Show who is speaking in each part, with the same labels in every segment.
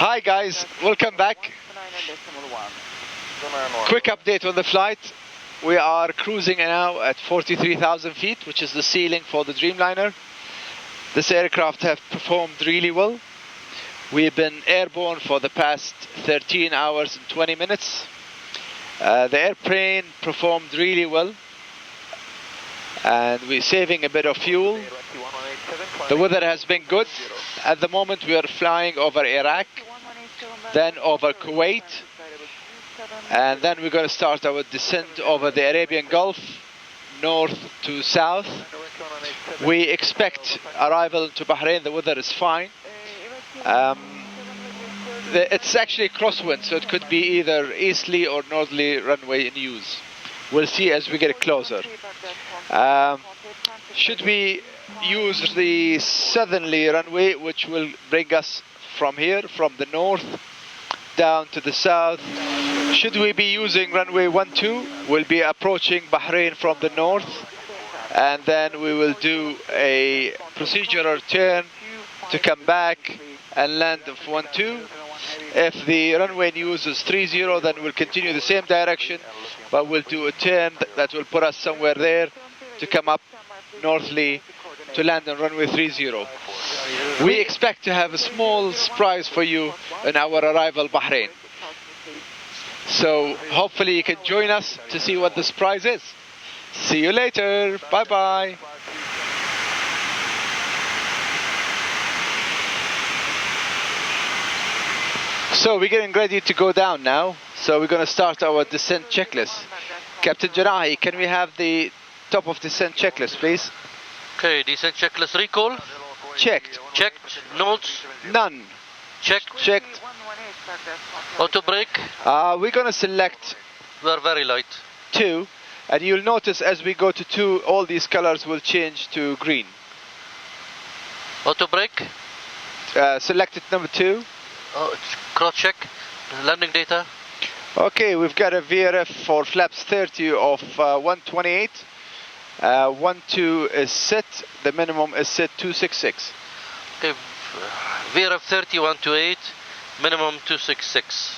Speaker 1: Hi guys, welcome back. Quick update on the flight. We are cruising now at 43,000 feet, which is the ceiling for the Dreamliner. This aircraft have performed really well. We've been airborne for the past 13 hours and 20 minutes. The airplane performed really well, and we're saving a bit of fuel. The weather has been good. At the moment we are flying over Iraq, then over Kuwait, and then we're going to start our descent over the Arabian Gulf, north to south. We expect arrival into Bahrain. The weather is fine. It's actually crosswind, so it could be either easterly or northerly runway in use. We'll see as we get closer. Should we use the southerly runway, which will bring us from here, from the north down to the south. Should we be using runway 12, we'll be approaching Bahrain from the north, and then we will do a procedural turn to come back and land of 12. If the runway news is 30, then we'll continue the same direction, but we'll do a turn that will put us somewhere there to come up northerly to land on runway 30. We expect to have a small surprise for you in our arrival Bahrain. So hopefully you can join us to see what the surprise is. See you later. Bye bye. So we're getting ready to go down now. So we're going to start our descent checklist. Captain Janahi, can we have the top of descent checklist, please?
Speaker 2: Okay, descent checklist recall.
Speaker 1: Checked.
Speaker 2: Checked. Notes.
Speaker 1: None.
Speaker 2: Checked.
Speaker 1: Checked.
Speaker 2: Auto brake.
Speaker 1: We're going to select.
Speaker 2: We're very light.
Speaker 1: 2, and you'll notice as we go to 2, all these colors will change to green.
Speaker 2: Auto brake.
Speaker 1: Selected number 2.
Speaker 2: Oh, it's cross check. Landing data.
Speaker 1: Okay, we've got a VRF for flaps 30 of 128. 12 is set. The minimum is set 266.
Speaker 2: Okay, VRF 30 128. Minimum 266.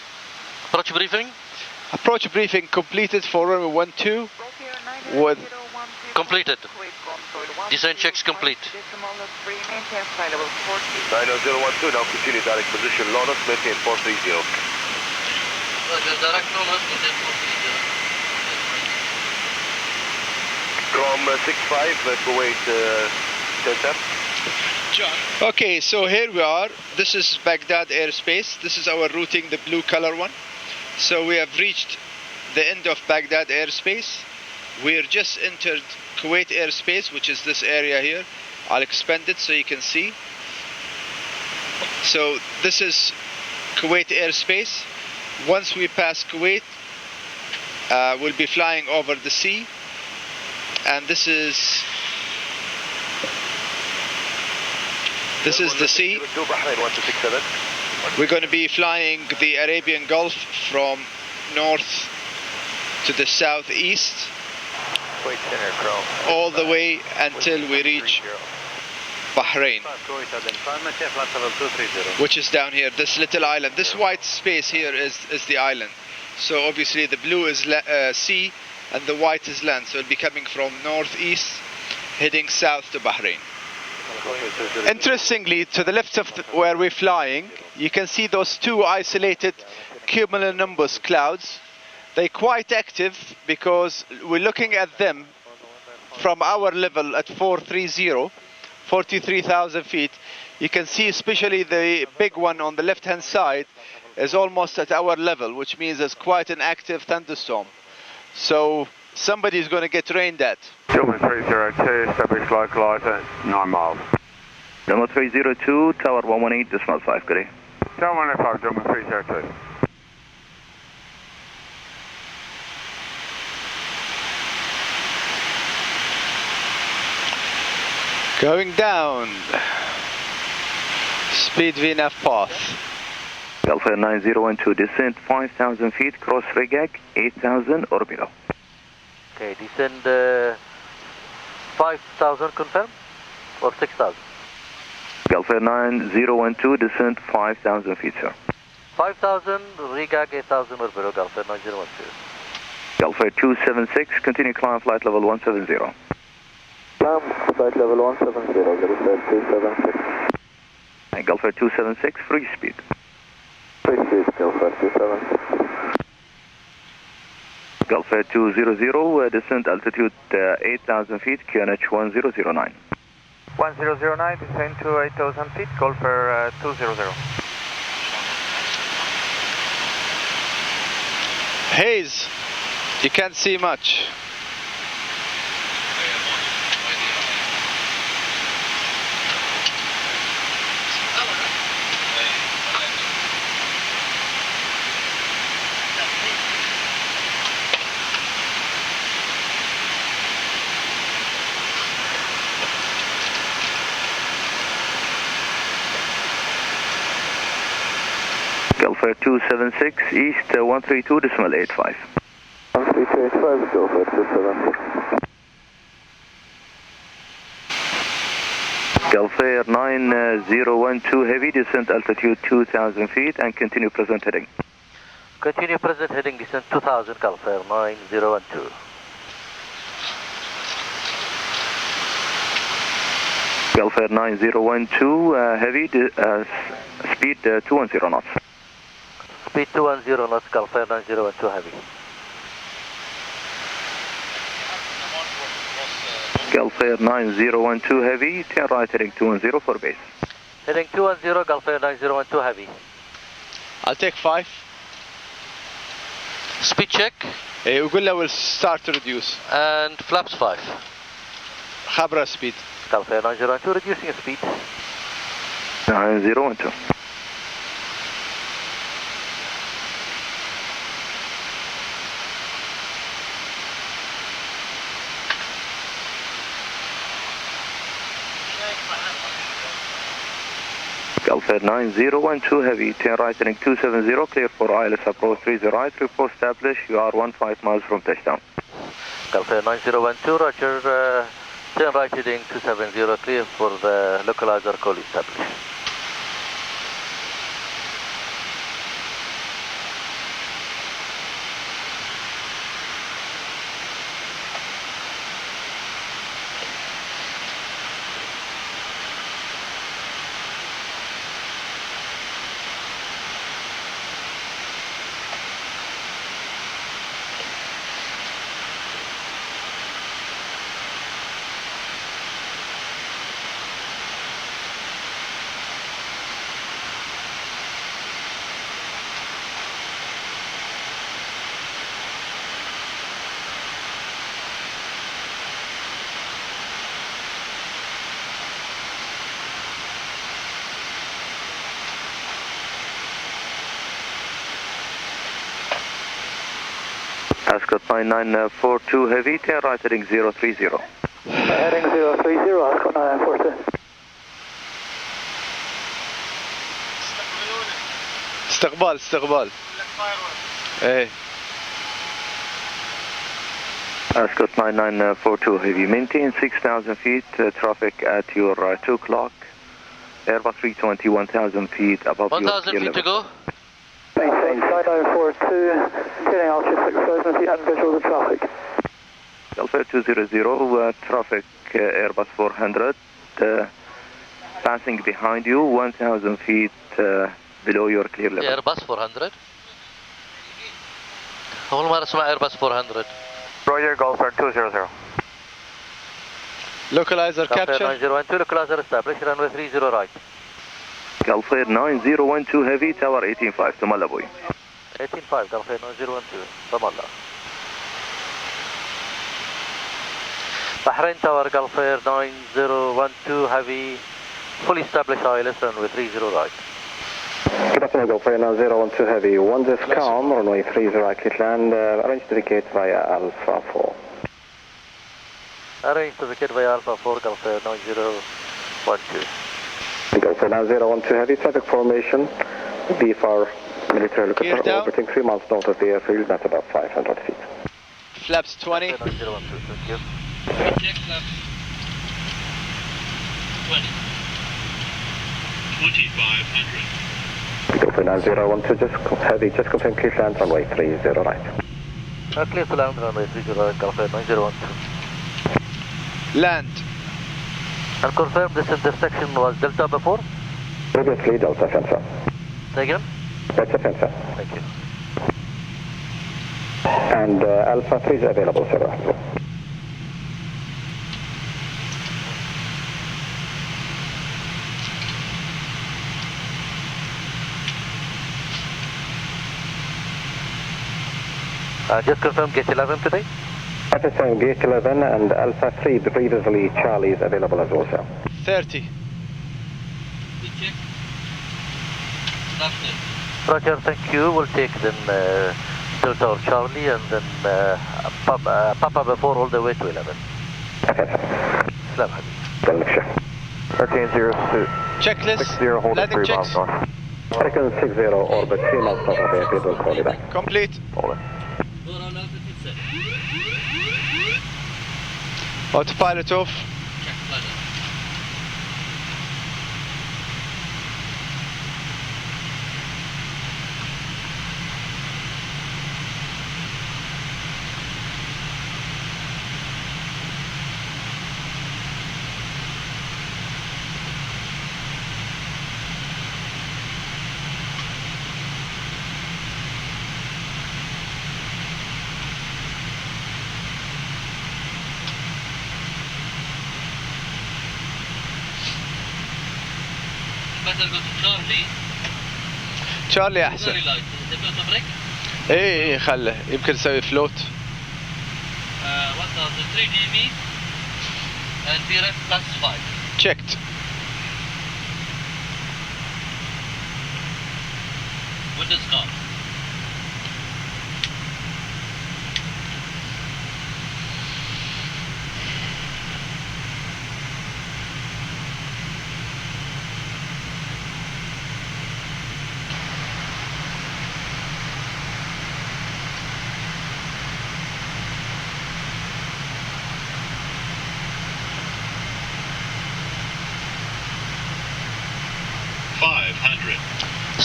Speaker 2: Approach briefing.
Speaker 1: Approach briefing completed for runway 12. With
Speaker 2: completed. Descent checks complete.
Speaker 3: 9012, now continue direct position, Lotus, maintain 430.
Speaker 2: Direct Lotus, maintain 430.
Speaker 3: Chrome 65, Kuwait 10
Speaker 1: Okay, so here we are. This is Baghdad airspace. This is our routing, the blue color one. So we have reached the end of Baghdad airspace. We're just entered Kuwait airspace, which is this area here. I'll expand it so you can see. So this is Kuwait airspace. Once we pass Kuwait, we'll be flying over the sea. And this is the sea. We're going to be flying the Arabian Gulf from north to the southeast, all the way until we reach Bahrain, which is down here, this little island. This white space here is the island. So obviously the blue is sea and the white is land. So it'll be coming from northeast, heading south to Bahrain. Interestingly, to the left of where we're flying, you can see those 2 isolated cumulonimbus clouds. They're quite active because we're looking at them from our level at 43,000 feet. You can see especially the big one on the left hand side is almost at our level, which means there's quite an active thunderstorm. So somebody's going to get rained at.
Speaker 4: Gentleman 302, establish localizer 9 miles.
Speaker 5: Gentleman 302, tower 118, decimal 5, good day.
Speaker 4: Tower 105, gentleman 302.
Speaker 1: Going down. Speed VNAV path.
Speaker 5: GULF AIR 9012, descent 5,000 feet, cross regag 8,000 or below.
Speaker 2: Okay, descend 5,000 confirm or 6,000?
Speaker 5: GULF AIR 9012, descent 5,000 feet, sir.
Speaker 2: 5000, regag 8000 or below, Gulf Air 9012.
Speaker 5: Gulf Air 276, continue climb flight level 170.
Speaker 6: Climb flight level 170, Gulf Air 276.
Speaker 5: And Gulf Air 276, free speed.
Speaker 6: Free speed, Gulf Air 276.
Speaker 5: Gulf Air 200, descent altitude 8,000 feet, QNH 1009.
Speaker 7: 1009, descend to 8,000 feet, Gulf Air 200.
Speaker 1: Haze. You can't see much.
Speaker 5: Gulf Air 276, east 132.85.
Speaker 6: 13285, Gulf Air 276.
Speaker 5: Gulf Air 9012 heavy, descent altitude 2,000 feet and continue present heading.
Speaker 2: Continue present heading, descent 2000, Gulf Air 9012.
Speaker 5: Gulf Air 9012 heavy, speed 210 knots.
Speaker 2: Speed 210 knots, Gulf Air 9012 heavy.
Speaker 5: Gulf Air 9012 heavy, 10 right heading 210 for base.
Speaker 2: Heading 210, Gulf Air 9012 heavy.
Speaker 1: I'll take 5.
Speaker 2: Speed check
Speaker 1: وقول له we'll start to reduce.
Speaker 2: and flaps 5.
Speaker 1: خبرة speed.
Speaker 2: Gulf Air 9012 reducing speed.
Speaker 5: 9012. Gulf Air 9012 heavy, 10 right heading 270, clear for ILS approach 30 right, report established, you are 15 miles from touchdown.
Speaker 2: Gulf Air 9012, roger, 10 right heading 270, clear for the localizer call established.
Speaker 5: Ascot 9942 heavy, 10 right heading 030.
Speaker 6: Heading 030, Ascot 9942.
Speaker 1: استقبال. ايه.
Speaker 5: Ascot 9942 heavy, maintain 6,000 feet, traffic at your 2 o'clock. Airbus 320, 1,000 feet above
Speaker 2: 1000 feet to go.
Speaker 6: Maintain 9942, turning altitude 6,000 feet and visual of traffic.
Speaker 5: Gulf Air 200, traffic Airbus 400, passing behind you 1,000 feet below your clear level.
Speaker 2: Airbus 400. أول مرة اسمع Airbus 400.
Speaker 7: Roger, Gulf Air 200.
Speaker 1: Localizer
Speaker 2: Gulf Air
Speaker 1: capture.
Speaker 2: 9012, localizer established, runway 30 right.
Speaker 5: Gulf Air 9012 heavy, tower 185 to Malawi.
Speaker 2: 185, Gulf Air 9012, Ramallah. Bahrain Tower, Gulf Air 9012 heavy, fully established ILS, runway 30 right.
Speaker 6: Good afternoon, Gulf Air 9012 heavy. One this calm, runway 30 right, land, arrange to vacate via Alpha 4.
Speaker 2: Arrange to vacate via Alpha 4, Gulf Air 9012.
Speaker 6: Gulf Air 9012 heavy, traffic formation, BFR military helicopter orbiting 3 miles north of the airfield, that's about 500 feet.
Speaker 1: Flaps 20.
Speaker 2: 9012, thank you.
Speaker 8: Check flaps 20. 2500.
Speaker 6: Gulf Air 9012, just confirm clear land runway 30 right.
Speaker 2: Clear to land runway 30 right, Gulf Air 9012.
Speaker 1: Land.
Speaker 2: And confirm this intersection was Delta before?
Speaker 6: Previously Delta Fencer.
Speaker 2: Say again?
Speaker 6: That's a Fencer.
Speaker 2: Thank you.
Speaker 6: And Alpha 3 is available, sir.
Speaker 2: Just confirm gate 11 today?
Speaker 6: At the same gate 11 and Alpha 3, previously Charlie is available as well, sir.
Speaker 1: 30.
Speaker 2: Roger, thank you. We'll take then Delta or Charlie and then Papa before all the way to 11.
Speaker 6: Okay, sir.
Speaker 2: Islam Habib.
Speaker 6: Then make sure.
Speaker 7: 1302.
Speaker 1: Checklist.
Speaker 7: 60, hold at
Speaker 1: Landing
Speaker 7: 3 miles
Speaker 1: checks.
Speaker 7: north.
Speaker 6: Second 60, orbit 3 miles north of the airfield, will call you back.
Speaker 1: Complete.
Speaker 7: Hold it.
Speaker 1: Autopilot off. تشارلي احسن. ايه خله يمكن نسوي فلوت.
Speaker 2: 1003 dB and VRF plus 5.
Speaker 1: Checked.
Speaker 2: Windows calm.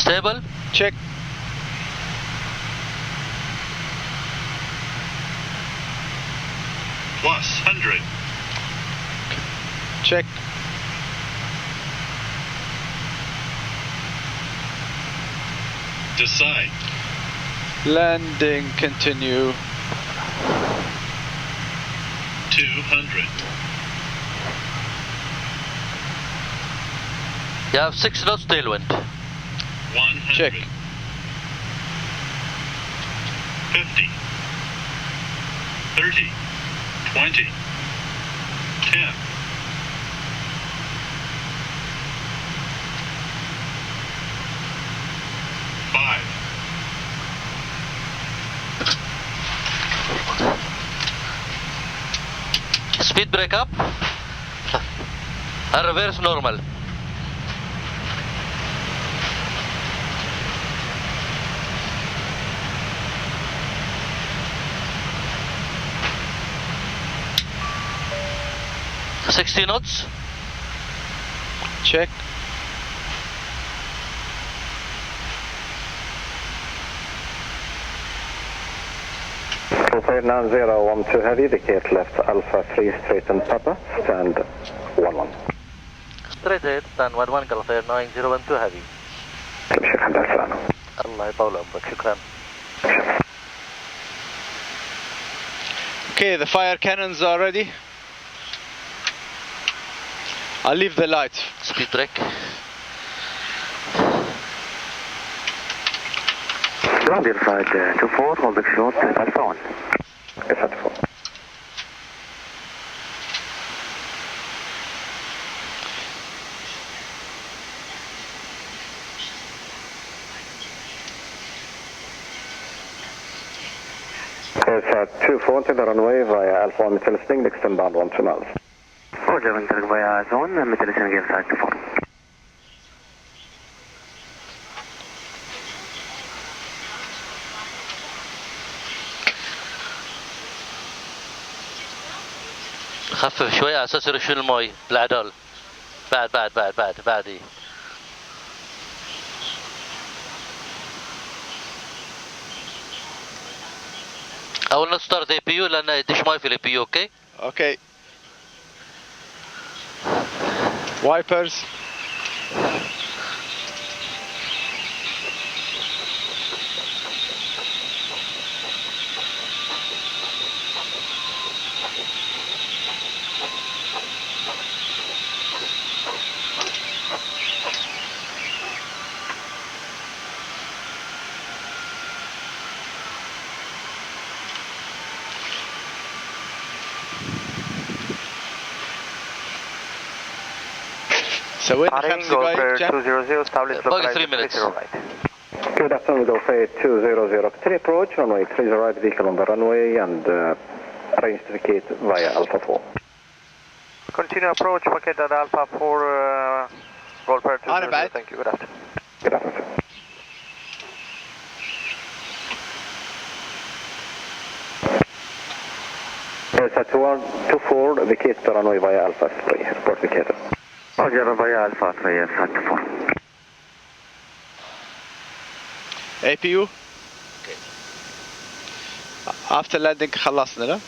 Speaker 2: Stable?
Speaker 1: Check.
Speaker 8: Plus 100.
Speaker 1: Check.
Speaker 8: Decide.
Speaker 1: Landing, continue.
Speaker 8: 200.
Speaker 2: You have 6 knots tailwind.
Speaker 8: 100.
Speaker 1: Check.
Speaker 8: 50. 30. 20. 10. 5.
Speaker 2: Speed break up. And reverse normal. $60 knots.
Speaker 1: Check.
Speaker 6: Gulf Air 9012 heavy, vacate left Alpha 3 straight and Papa, stand 11.
Speaker 2: Straight ahead, stand 11 Gulf Air 9012 heavy.
Speaker 6: شكرا لك.
Speaker 2: الله يطول عمرك, شكرا.
Speaker 1: Okay, the fire cannons are ready. I'll leave the light.
Speaker 2: Speed break.
Speaker 5: Ground inside 24, holding short, Alpha 1.
Speaker 6: Yes, at 4. It's at 24 to the runway via Alpha 1 Metal Sting, next inbound 12 miles.
Speaker 5: Roger, enter via zone, Metal Sting gear side 24.
Speaker 2: خفف شوي على اساس يرشون المي بالعدل. بعد بعد بعد بعد بعد I will not start the APU لأن يدش ماي في APU. Okay.
Speaker 1: Okay. Wipers. So when comes the guy, Jam?
Speaker 7: 200, establish
Speaker 2: Buggy 3 minutes.
Speaker 7: right.
Speaker 6: Good afternoon, Gulf Air 200. Continue approach, runway 30 right, vehicle on the runway, and arrange to vacate via Alpha 4.
Speaker 7: Continue approach, vacate at Alpha 4, Gulf Air 200. Thank you, good afternoon.
Speaker 6: Good afternoon, sir. Set 124, vacate the runway via Alpha 3. Report vacated.
Speaker 5: Roger, via Alpha 3, set 4.
Speaker 1: APU. Okay. After landing خلصنا لا؟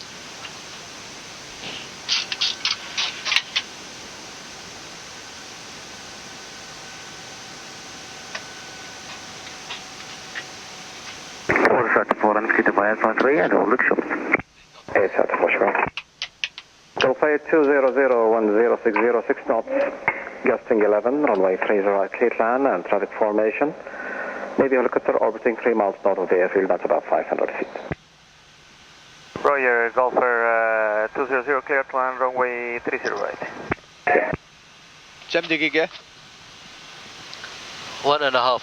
Speaker 5: Set 4 and via Alpha 3 and hold it short.
Speaker 6: Set 4, sure. Gulf Air 200, 1060, 6 knots, gusting 11, runway 30 right, clear land and traffic formation. Navy helicopter orbiting 3 miles north of the airfield, that's about 500 feet.
Speaker 7: Roger, Gulf Air 200, clear to land, runway 30 right.
Speaker 6: Okay.
Speaker 1: كم دقيقة؟
Speaker 2: 1.5.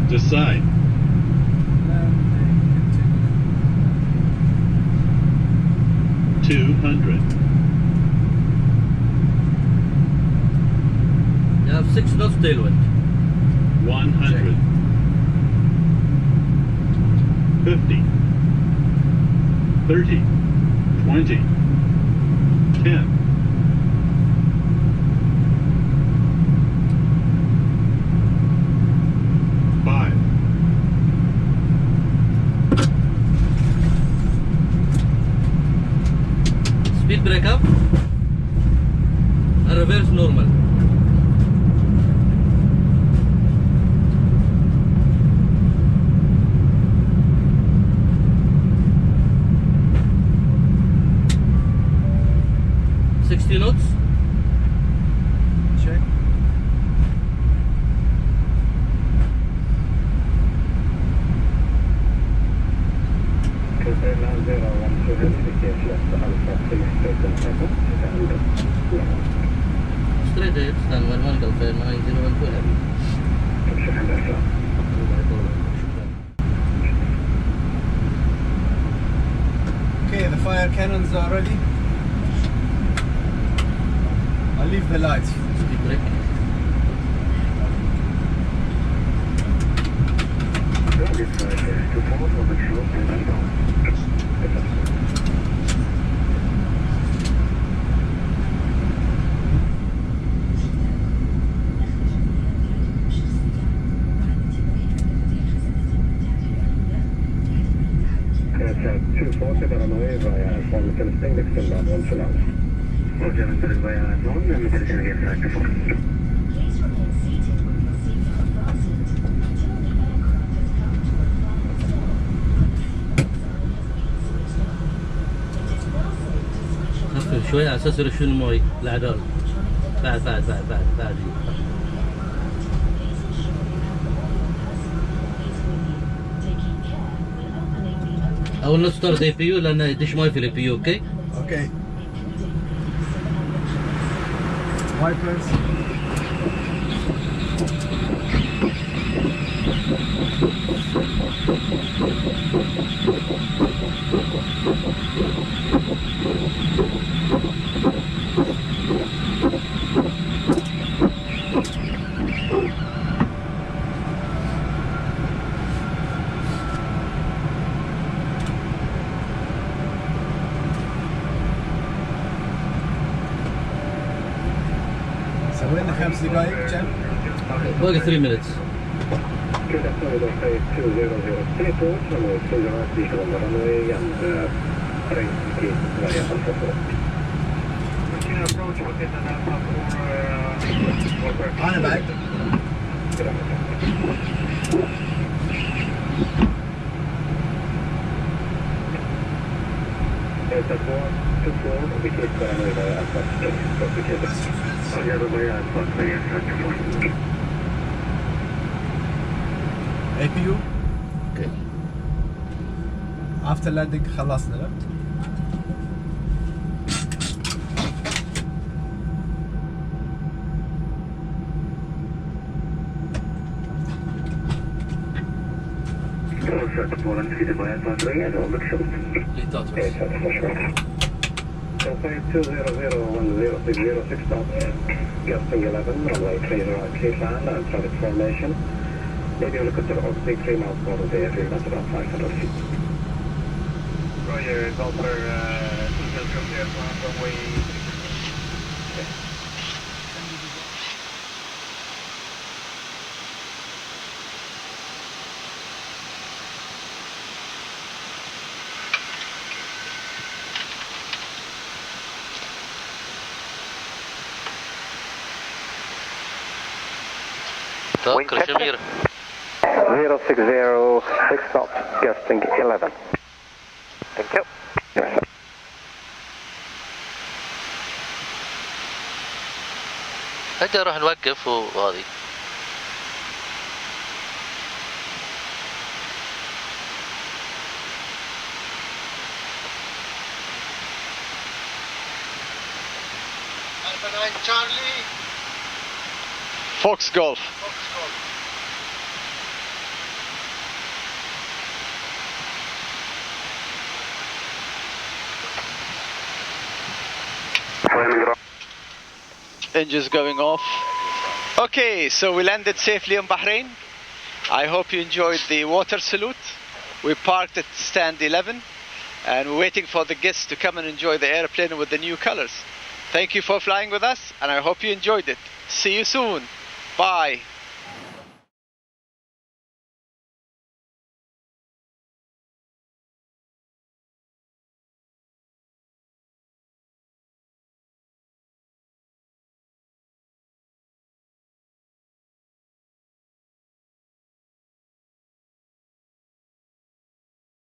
Speaker 8: Decide.
Speaker 9: You have 6 knots tailwind.
Speaker 8: 100. 50. 30. 20. 10. 5.
Speaker 9: Speed break up. And reverse normal. Knots.
Speaker 1: Check.
Speaker 9: Straight ahead, stand 11 Gulf Air 9012 heavy.
Speaker 1: Okay, the fire cannons are ready. I'll leave the lights.
Speaker 9: Speed break. خفف شوي على اساس يرشون المي العدال. بعد I will not start the APU لأن يدش ماي في الAPU. Okay?
Speaker 1: Okay. Wipers.
Speaker 10: وين 5 دقائق كم؟
Speaker 9: باقي 3 minutes.
Speaker 6: Good afternoon, Gulf 200 approach, runway 30 right, vehicle on the runway and arrange the gate via Alpha 4. Continue approach, rocket and Alpha 4,
Speaker 10: أنا بعد.
Speaker 6: Delta 424, indicate runway via Alpha 6, indicated. Runway Alpha 3,
Speaker 10: APU. اوكي. افتر لاندنج خلصنا لا؟
Speaker 6: Delta 2001060 knots, gusting 11, runway 30 right, clear land and traffic formation. Maybe you'll consider opening 3 miles more of the airfield, that's about 500 feet. Roger, Gulf Air 200 runway.
Speaker 2: Wind check.
Speaker 6: 0606 knots, gusting 11.
Speaker 2: Thank you.
Speaker 6: Yes, sir.
Speaker 2: هجا نروح نوقف وهذه.
Speaker 11: Alpha 9 Charlie.
Speaker 1: Fox Golf.
Speaker 11: Fox Golf.
Speaker 1: Engines going off. Okay, so we landed safely in Bahrain. I hope you enjoyed the water salute. We parked at stand 11 and we're waiting for the guests to come and enjoy the airplane with the new colors. Thank you for flying with us and I hope you enjoyed it. See you soon. Bye.